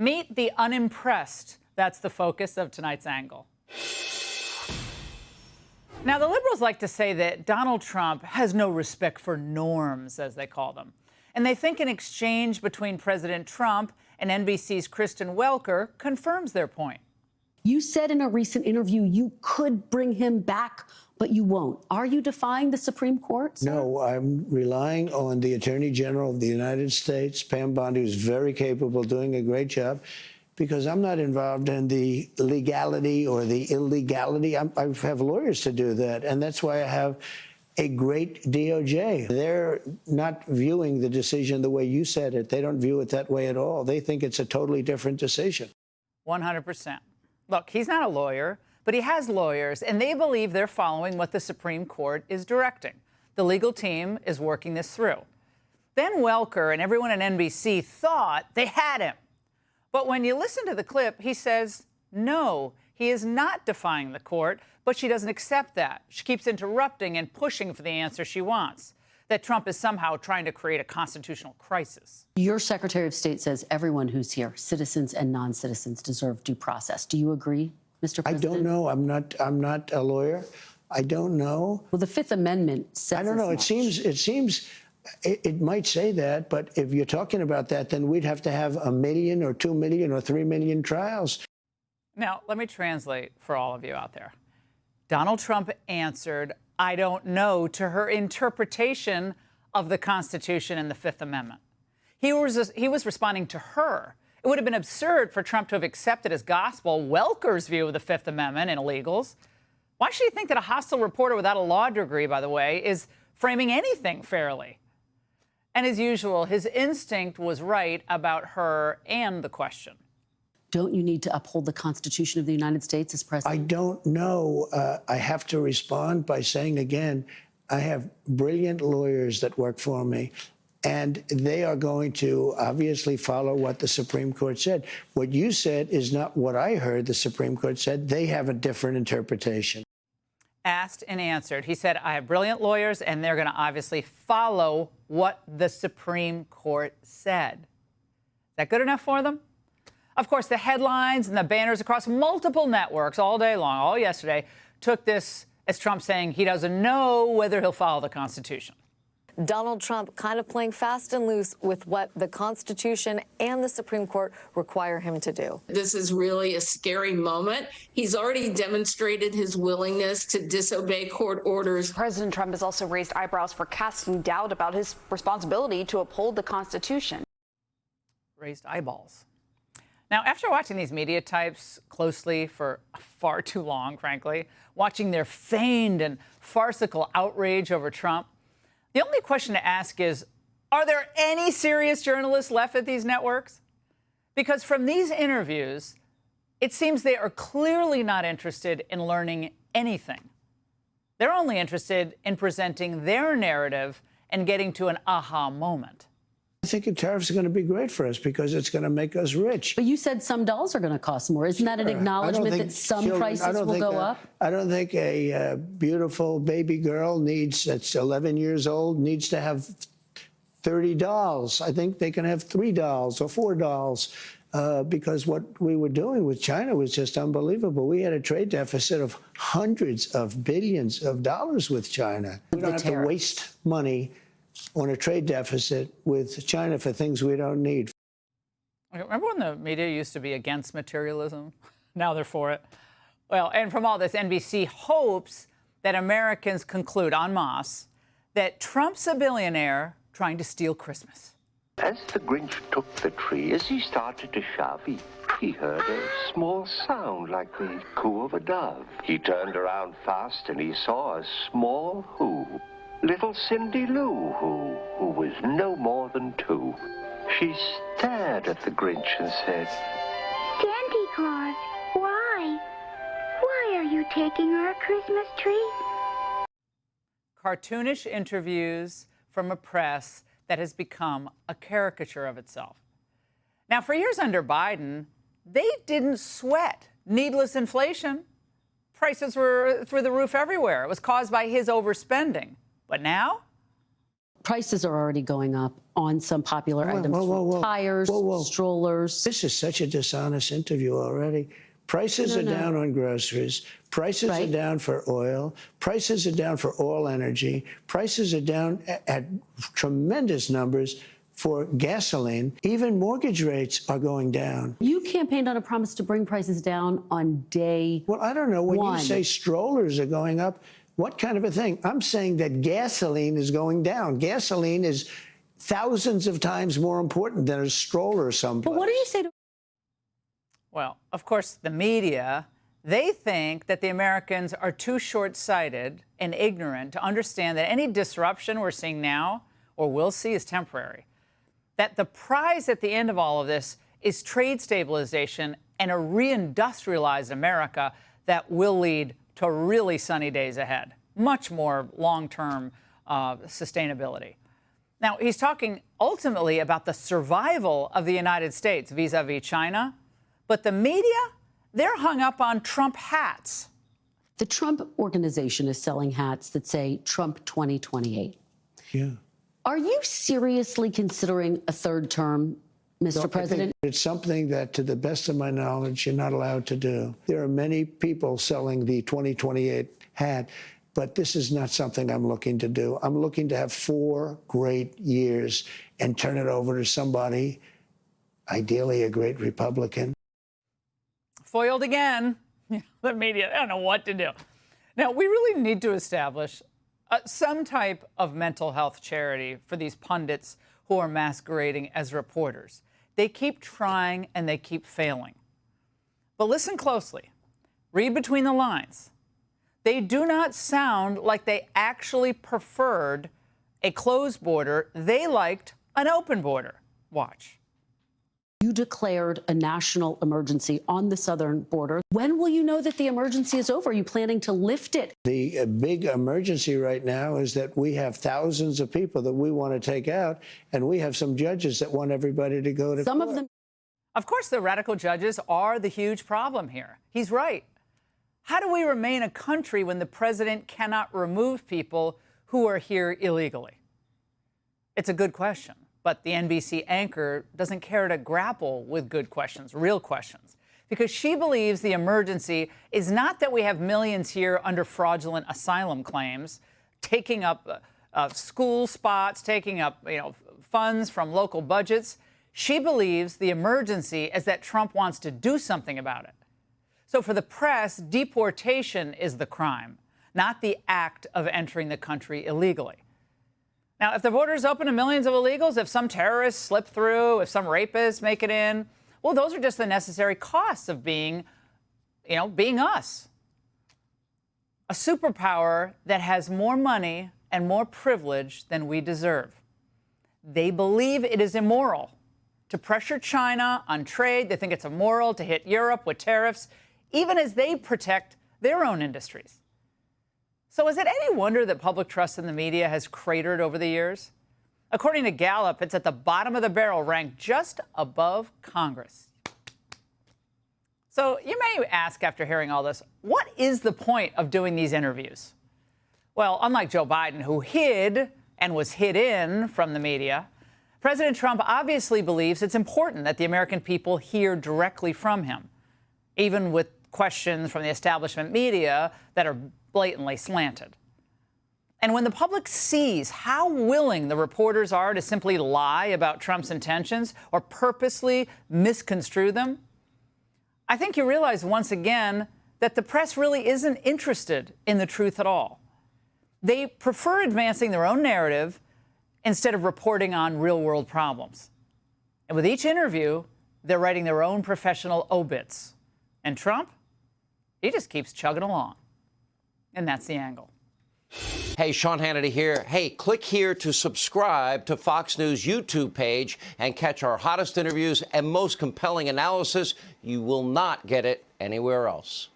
Meet the unimpressed. That's the focus of tonight's angle. Now, the liberals like to say that Donald Trump has no respect for norms, as they call them. And they think an exchange between President Trump and NBC's Kristen Welker confirms their point. You said in a recent interview you could bring him back, but you won't. Are you defying the Supreme Court, sir? No, I'm relying on the Attorney General of the United States, Pam Bondi, who's very capable, doing a great job, because I'm not involved in the legality or the illegality. I have lawyers to do that, and that's why I have a great DOJ. They're not viewing the decision the way you said it. They don't view it that way at all. They think it's a totally different decision. 100%. Look, he's not a lawyer, but he has lawyers, and they believe they're following what the Supreme Court is directing. The legal team is working this through. Then Welker and everyone at NBC thought they had him. But when you listen to the clip, he says, no, he is not defying the court, but she doesn't accept that. She keeps interrupting and pushing for the answer she wants, that Trump is somehow trying to create a constitutional crisis. Your Secretary of State says everyone who's here, citizens and non-citizens, deserve due process. Do you agree, Mr. President? I don't know. I'm not a lawyer. I don't know. Well, the Fifth Amendment says I don't know. It seems it might say that, but if you're talking about that, then we'd have to have 1 million or 2 million or 3 million trials. Now, let me translate for all of you out there. Donald Trump answered, I don't know, to her interpretation of the Constitution and the Fifth Amendment. He was responding to her. It would have been absurd for Trump to have accepted as gospel Welker's view of the Fifth Amendment and illegals. Why should he think that a hostile reporter without a law degree, by the way, is framing anything fairly? And as usual, his instinct was right about her and the question. Don't you need to uphold the Constitution of the United States as president? I don't know. I have to respond by saying again, I have brilliant lawyers that work for me, and they are going to obviously follow what the Supreme Court said. What you said is not what I heard the Supreme Court said. They have a different interpretation. Asked and answered. He said, I have brilliant lawyers, and they're going to obviously follow what the Supreme Court said. Is that good enough for them? Of course, the headlines and the banners across multiple networks all day long, all yesterday, took this as Trump saying he doesn't know whether he'll follow the Constitution. Donald Trump kind of playing fast and loose with what the Constitution and the Supreme Court require him to do. This is really a scary moment. He's already demonstrated his willingness to disobey court orders. President Trump has also raised eyebrows for casting doubt about his responsibility to uphold the Constitution. Raised eyeballs. Now, after watching these media types closely for far too long, frankly, watching their feigned and farcical outrage over Trump, the only question to ask is, are there any serious journalists left at these networks? Because from these interviews, it seems they are clearly not interested in learning anything. They're only interested in presenting their narrative and getting to an aha moment. I think the tariffs are going to be great for us because it's going to make us rich. But you said some dolls are going to cost more. Isn't that an acknowledgement that some prices will go up? I don't think a beautiful baby girl that's 11 years old needs to have 30 dolls. I think they can have 3 dolls or 4 dolls because what we were doing with China was just unbelievable. We had a trade deficit of hundreds of billions of dollars with China. We don't have to waste money on a trade deficit with China for things we don't need. Remember when the media used to be against materialism? Now they're for it. Well, and from all this, NBC hopes that Americans conclude en masse that Trump's a billionaire trying to steal Christmas. As the Grinch took the tree, as he started to shove, he heard a small sound like the coo of a dove. He turned around fast and he saw a small who. Little Cindy Lou, who was no more than 2. She stared at the Grinch and said, Santa Claus, why? Why are you taking our Christmas tree? Cartoonish interviews from a press that has become a caricature of itself. Now, for years under Biden, they didn't sweat needless inflation. Prices were through the roof everywhere. It was caused by his overspending. But now? Prices are already going up on some popular items. Tires, strollers. This is such a dishonest interview already. Prices are down on groceries. Prices are down for oil. Prices are down for all energy. Prices are down at tremendous numbers for gasoline. Even mortgage rates are going down. You campaigned on a promise to bring prices down on day Well, I don't know. When one. you say strollers are going up, what kind of a thing? I'm saying that gasoline is going down. Gasoline is thousands of times more important than a stroller someplace. But what do you say to... Well, of course, the media, they think that the Americans are too short-sighted and ignorant to understand that any disruption we're seeing now or will see is temporary. That the prize at the end of all of this is trade stabilization and a reindustrialized America that will lead to really sunny days ahead, much more long-term sustainability. Now, he's talking ultimately about the survival of the United States vis-a-vis China, but the media, they're hung up on Trump hats. The Trump organization is selling hats that say Trump 2028. Yeah. Are you seriously considering a third term, Mr. President? I think it's something that, to the best of my knowledge, you're not allowed to do. There are many people selling the 2028 hat, but this is not something I'm looking to do. I'm looking to have 4 great years and turn it over to somebody, ideally a great Republican. Foiled again. The media, I don't know what to do. Now, we really need to establish some type of mental health charity for these pundits who are masquerading as reporters. They keep trying and they keep failing. But listen closely. Read between the lines. They do not sound like they actually preferred a closed border. They liked an open border. Watch. You declared a national emergency on the southern border. When will you know that the emergency is over? Are you planning to lift it? The big emergency right now is that we have thousands of people that we want to take out, and we have some judges that want everybody to go to Some court. of them. Of course, the radical judges are the huge problem here. He's right. How do we remain a country when the president cannot remove people who are here illegally? It's a good question, but the NBC anchor doesn't care to grapple with good questions, real questions, because she believes the emergency is not that we have millions here under fraudulent asylum claims, taking up school spots, taking up funds from local budgets. She believes the emergency is that Trump wants to do something about it. So for the press, deportation is the crime, not the act of entering the country illegally. Now, if the border is open to millions of illegals, if some terrorists slip through, if some rapists make it in, well, those are just the necessary costs of being us. A superpower that has more money and more privilege than we deserve. They believe it is immoral to pressure China on trade. They think it's immoral to hit Europe with tariffs, even as they protect their own industries. So is it any wonder that public trust in the media has cratered over the years? According to Gallup, it's at the bottom of the barrel, ranked just above Congress. So you may ask, after hearing all this, what is the point of doing these interviews? Well, unlike Joe Biden, who hid and was hidden from the media, President Trump obviously believes it's important that the American people hear directly from him, even with questions from the establishment media that are blatantly slanted. And when the public sees how willing the reporters are to simply lie about Trump's intentions or purposely misconstrue them, I think you realize once again that the press really isn't interested in the truth at all. They prefer advancing their own narrative instead of reporting on real-world problems. And with each interview, they're writing their own professional obits. And Trump, he just keeps chugging along. And that's the angle. Hey, Sean Hannity here. Hey, click here to subscribe to Fox News YouTube page and catch our hottest interviews and most compelling analysis. You will not get it anywhere else.